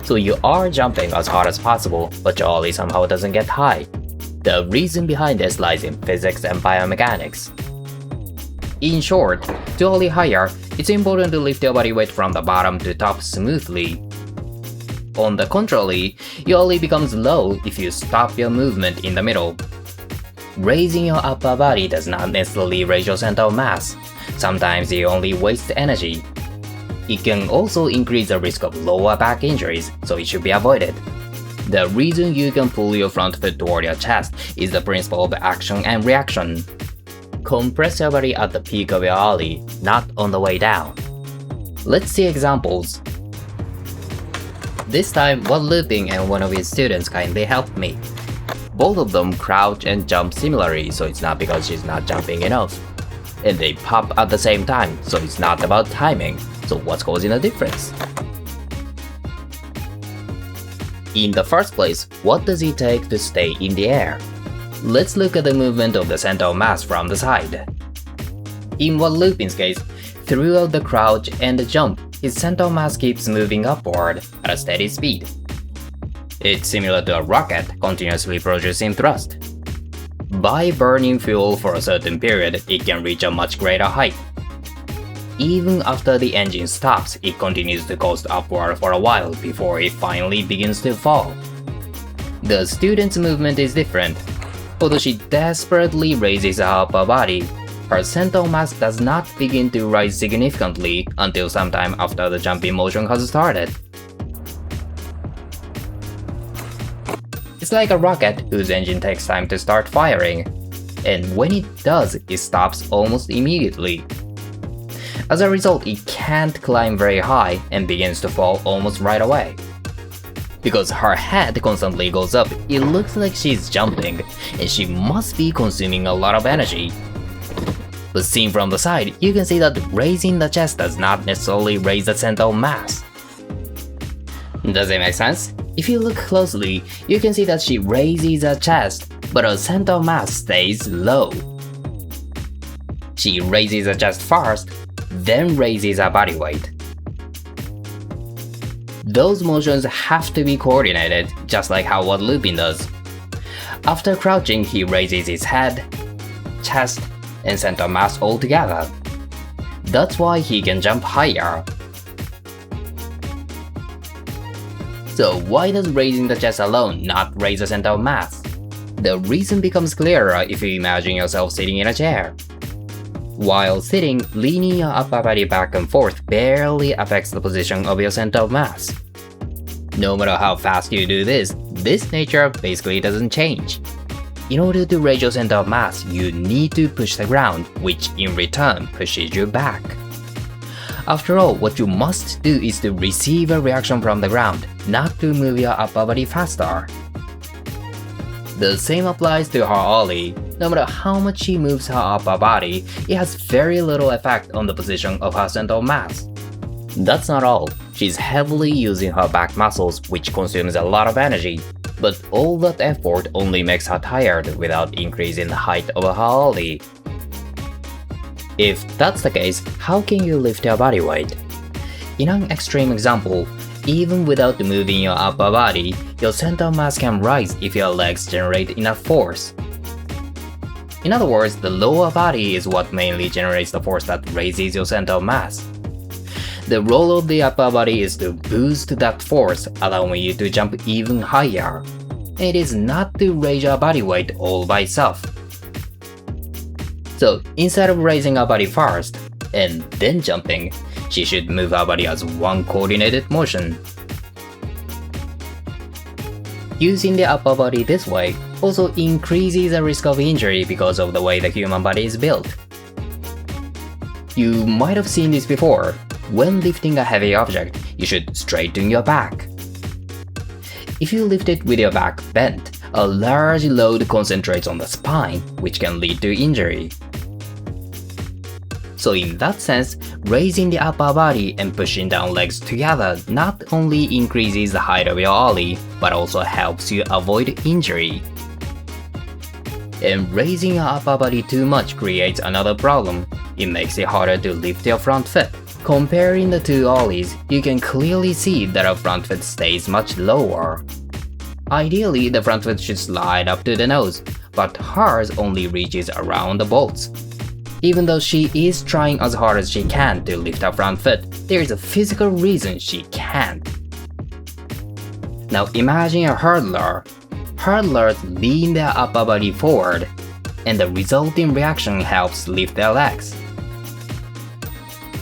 So you are jumping as hard as possible, but your Ollie somehow doesn't get high. The reason behind this lies in physics and biomechanics. In short, to Ollie higher, it's important to lift your body weight from the bottom to top smoothly. On the contrary, your Ollie becomes low if you stop your movement in the middle. Raising your upper body does not necessarily raise your center of mass. Sometimes it only wastes energy. It can also increase the risk of lower back injuries, so it should be avoided. The reason you can pull your front foot toward your chest is the principle of action and reaction. Compress your body at the peak of your Ollie, not on the way down. Let's see examples. This time, one looping and one of his students kindly helped me. Both of them crouch and jump similarly, so it's not because she's not jumping enough. And they pop at the same time, so it's not about timing. So what's causing the difference? In the first place, what does it take to stay in the air? Let's look at the movement of the center of mass from the side. In one looping's case, throughout the crouch and the jump, his center of mass keeps moving upward at a steady speed. It's similar to a rocket continuously producing thrust. By burning fuel for a certain period, it can reach a much greater height. Even after the engine stops, it continues to coast upward for a while before it finally begins to fall. The student's movement is different. Although she desperately raises her upper body, her center of mass does not begin to rise significantly until sometime after the jumping motion has started. It's like a rocket whose engine takes time to start firing, and when it does, it stops almost immediately. As a result, it can't climb very high and begins to fall almost right away. Because her head constantly goes up, it looks like she's jumping, and she must be consuming a lot of energy. But seen from the side, you can see that raising the chest does not necessarily raise the center of mass. Does it make sense? If you look closely, you can see that she raises her chest, but her center of mass stays low. She raises her chest first, then raises her body weight. Those motions have to be coordinated, just like how one looping does. After crouching, he raises his head, chest, and center mass all together. That's why he can jump higher. So why does raising the chest alone not raise the center of mass? The reason becomes clearer if you imagine yourself sitting in a chair. While sitting, leaning your upper body back and forth barely affects the position of your center of mass. No matter how fast you do this nature basically doesn't change. In order to raise your center of mass, you need to push the ground, which in return pushes you back. After all, what you must do is to receive a reaction from the ground, not to move your upper body faster. The same applies to her Ollie. No matter how much she moves her upper body, it has very little effect on the position of her center of mass. That's not all. She's heavily using her back muscles, which consumes a lot of energy. But all that effort only makes her tired without increasing the height of her Ollie. If that's the case, how can you lift your body weight? In an extreme example, even without moving your upper body, your center of mass can rise if your legs generate enough force. In other words, the lower body is what mainly generates the force that raises your center of mass. The role of the upper body is to boost that force, allowing you to jump even higher. It is not to raise your body weight all by itself. So instead of raising her body first, and then jumping, she should move her body as one coordinated motion. Using the upper body this way also increases the risk of injury because of the way the human body is built. You might have seen this before. When lifting a heavy object, you should straighten your back. If you lift it with your back bent, a large load concentrates on the spine, which can lead to injury. So in that sense, raising the upper body and pushing down legs together not only increases the height of your Ollie, but also helps you avoid injury. And raising your upper body too much creates another problem. It makes it harder to lift your front foot. Comparing the two ollies, you can clearly see that our front foot stays much lower. Ideally, the front foot should slide up to the nose, but hers only reaches around the bolts. Even though she is trying as hard as she can to lift her front foot, there is a physical reason she can't. Now imagine a hurdler. Hurdlers lean their upper body forward, and the resulting reaction helps lift their legs.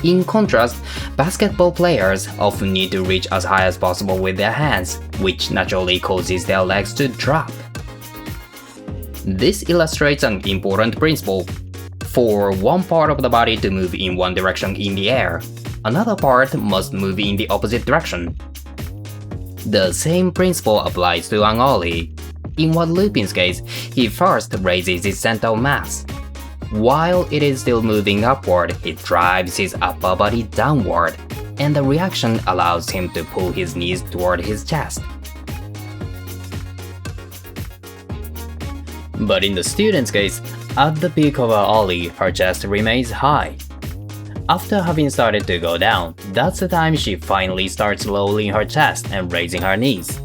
In contrast, basketball players often need to reach as high as possible with their hands, which naturally causes their legs to drop. This illustrates an important principle. For one part of the body to move in one direction in the air, another part must move in the opposite direction. The same principle applies to an ollie. In one Lupin's case, he first raises his center of mass. While it is still moving upward, he drives his upper body downward, and the reaction allows him to pull his knees toward his chest. But in the student's case, at the peak of her ollie, her chest remains high. After having started to go down, that's the time she finally starts lowering her chest and raising her knees.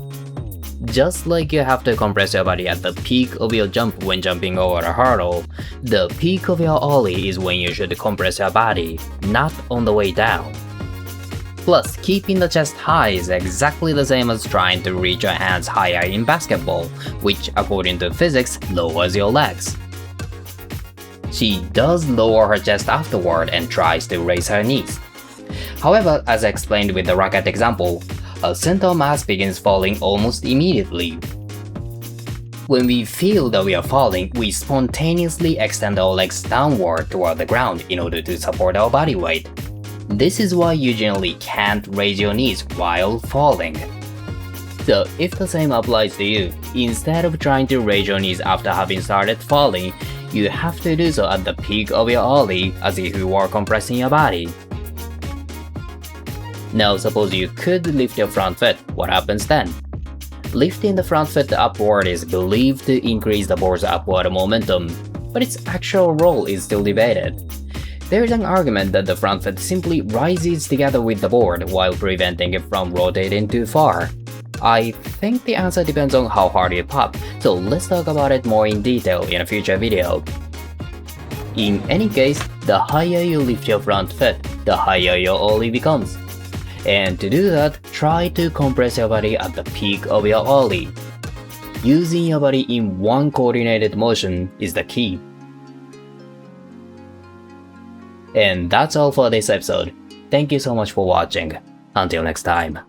Just like you have to compress your body at the peak of your jump when jumping over a hurdle, the peak of your ollie is when you should compress your body, not on the way down. Plus, keeping the chest high is exactly the same as trying to reach your hands higher in basketball, which according to physics lowers your legs. She does lower her chest afterward and tries to raise her knees. However, as explained with the racket example, a center of mass begins falling almost immediately. When we feel that we are falling, we spontaneously extend our legs downward toward the ground in order to support our body weight. This is why you generally can't raise your knees while falling. So if the same applies to you, instead of trying to raise your knees after having started falling, you have to do so at the peak of your ollie as if you were compressing your body. Now suppose you could lift your front foot, what happens then? Lifting the front foot upward is believed to increase the board's upward momentum, but its actual role is still debated. There is an argument that the front foot simply rises together with the board while preventing it from rotating too far. I think the answer depends on how hard you pop, so let's talk about it more in detail in a future video. In any case, the higher you lift your front foot, the higher your ollie becomes. And to do that, try to compress your body at the peak of your ollie. Using your body in one coordinated motion is the key. And that's all for this episode. Thank you so much for watching. Until next time.